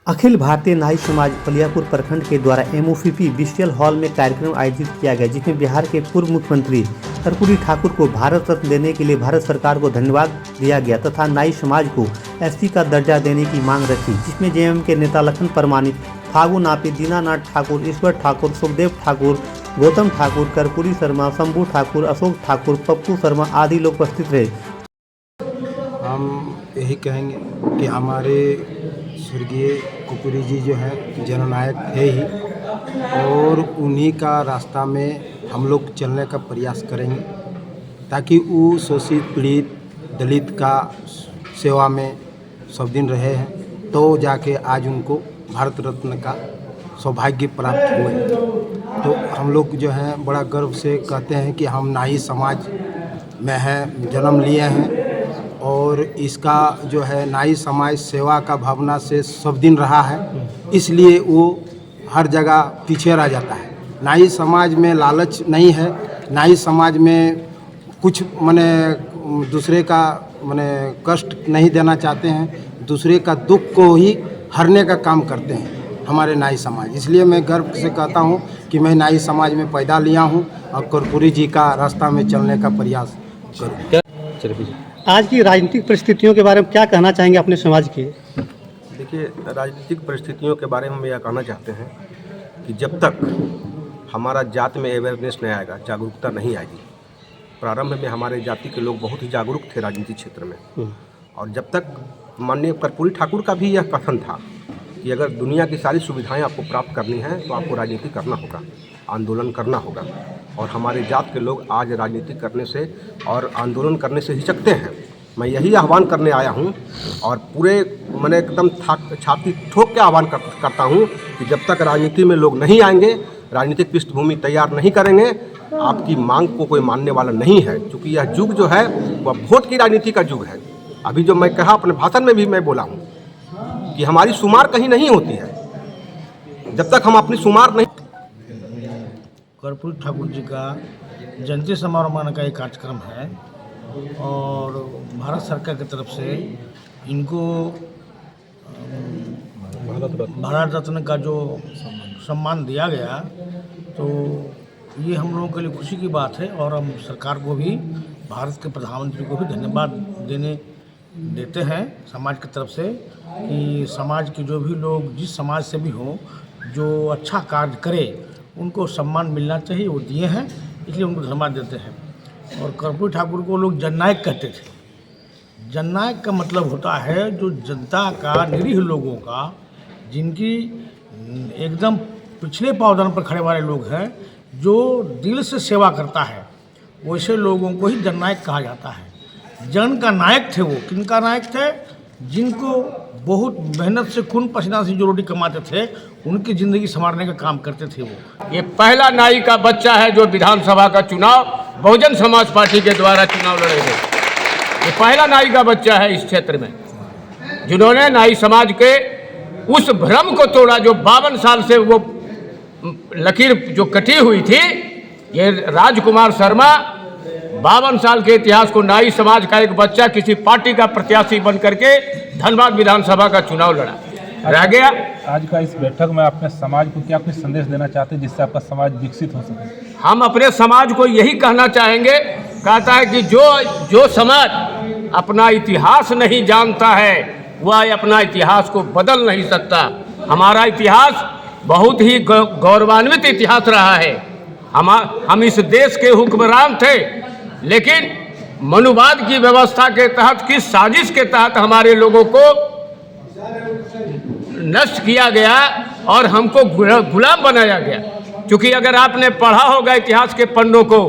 अखिल भारतीय नाई समाज पलियापुर प्रखंड के द्वारा एमओपीपी विश्वविद्यालय हॉल में कार्यक्रम आयोजित किया गया, जिसमें बिहार के पूर्व मुख्यमंत्री कर्पूरी ठाकुर को भारत रत्न देने के लिए भारत सरकार को धन्यवाद दिया गया तथा नाई समाज को एसटी का दर्जा देने की मांग रखी, जिसमें जेएमएम के नेता लखन परमाणिक, फागु नापी, दीनानाथ ठाकुर, ईश्वर ठाकुर, सुखदेव ठाकुर, गौतम ठाकुर, कर्पूरी शर्मा, शंभू ठाकुर, अशोक ठाकुर, पप्पू शर्मा आदि लोग उपस्थित रहे। हम यही कहेंगे कि हमारे स्वर्गीय कर्पूरी जी जो है जननायक थे ही, और उन्हीं का रास्ता में हम लोग चलने का प्रयास करेंगे ताकि वो शोषित पीड़ित दलित का सेवा में सब दिन रहे हैं, तो जाके आज उनको भारत रत्न का सौभाग्य प्राप्त हुए। तो हम लोग जो हैं बड़ा गर्व से कहते हैं कि हम नाई समाज में हैं, जन्म लिए हैं, और इसका जो है नाई समाज सेवा का भावना से सब दिन रहा है, इसलिए वो हर जगह पीछे रह जाता है। नाई समाज में लालच नहीं है, नाई समाज में कुछ दूसरे का कष्ट नहीं देना चाहते हैं, दूसरे का दुख को ही हरने का काम करते हैं हमारे नाई समाज। इसलिए मैं गर्व से कहता हूँ कि मैं नाई समाज में पैदा लिया हूँ और कर्पूरी जी का रास्ता में चलने का प्रयास करूँ। आज की राजनीतिक परिस्थितियों के बारे में क्या कहना चाहेंगे अपने समाज के? देखिए, राजनीतिक परिस्थितियों के बारे में हम यह कहना चाहते हैं कि जब तक हमारा जात में अवेयरनेस नहीं आएगा, जागरूकता नहीं आएगी। प्रारंभ में हमारे जाति के लोग बहुत ही जागरूक थे राजनीतिक क्षेत्र में, और जब तक माननीय कर्पूरी ठाकुर का भी यह कथन था कि अगर दुनिया की सारी सुविधाएं आपको प्राप्त करनी है तो आपको राजनीति करना होगा, आंदोलन करना होगा। और हमारे जात के लोग आज राजनीति करने से और आंदोलन करने से हिचकते हैं। मैं यही आह्वान करने आया हूं और पूरे मैंने एकदम छाती ठोक के आह्वान करता हूं कि जब तक राजनीति में लोग नहीं आएंगे, राजनीतिक पृष्ठभूमि तैयार नहीं करेंगे, आपकी मांग को कोई मानने वाला नहीं है। क्योंकि यह युग जो है वह वोट की राजनीति का युग है। अभी जो मैं कहा अपने भाषण में भी मैं बोला हूँ कि हमारी शुमार कहीं नहीं होती है जब तक हम अपनी शुमार नहीं। कर्पूरी ठाकुर जी का जयंती समारोह मनाने का एक कार्यक्रम है, और भारत सरकार की तरफ से इनको भारत रत्न का जो सम्मान दिया गया, तो ये हम लोगों के लिए खुशी की बात है। और हम सरकार को भी, भारत के प्रधानमंत्री को भी धन्यवाद देते हैं समाज की तरफ से कि समाज के जो भी लोग जिस समाज से भी हों, जो अच्छा कार्य करे उनको सम्मान मिलना चाहिए, वो दिए हैं, इसलिए उनको धन्यवाद देते हैं। और कर्पूरी ठाकुर को लोग जननायक कहते थे। जननायक का मतलब होता है जो जनता का, निरीह लोगों का, जिनकी एकदम पिछले पावदान पर खड़े वाले लोग हैं, जो दिल से सेवा करता है, वैसे लोगों को ही जननायक कहा जाता है। जन का नायक थे वो। किनका नायक थे? जिनको बहुत मेहनत से, खून पसीना से जो रोटी कमाते थे, उनकी ज़िंदगी संवारने का काम करते थे वो। ये पहला नाई का बच्चा है जो विधानसभा का चुनाव बहुजन समाज पार्टी के द्वारा चुनाव लड़ेंगे। ये पहला नाई का बच्चा है इस क्षेत्र में जिन्होंने नाई समाज के उस भ्रम को तोड़ा जो 52 साल से वो लकीर जो कटी हुई थी। ये राजकुमार शर्मा 52 साल के इतिहास को नाई समाज का एक बच्चा किसी पार्टी का प्रत्याशी बन करके धनबाद विधानसभा का चुनाव लड़ा, रह गया। आज का इस बैठक में अपने समाज को क्या कुछ संदेश देना चाहते हैं जिससे आपका समाज विकसित हो सके? हम अपने समाज को यही कहना चाहेंगे, कहता है कि जो समाज अपना इतिहास नहीं जानता है वह अपना इतिहास को बदल नहीं सकता। हमारा इतिहास बहुत ही गौरवान्वित इतिहास रहा है। हम इस देश के हुक्मरान थे, लेकिन मनुवाद की व्यवस्था के तहत, की साजिश के तहत हमारे लोगों को नष्ट किया गया और हमको गुलाम बनाया गया। क्योंकि अगर आपने पढ़ा होगा इतिहास के पन्नों को,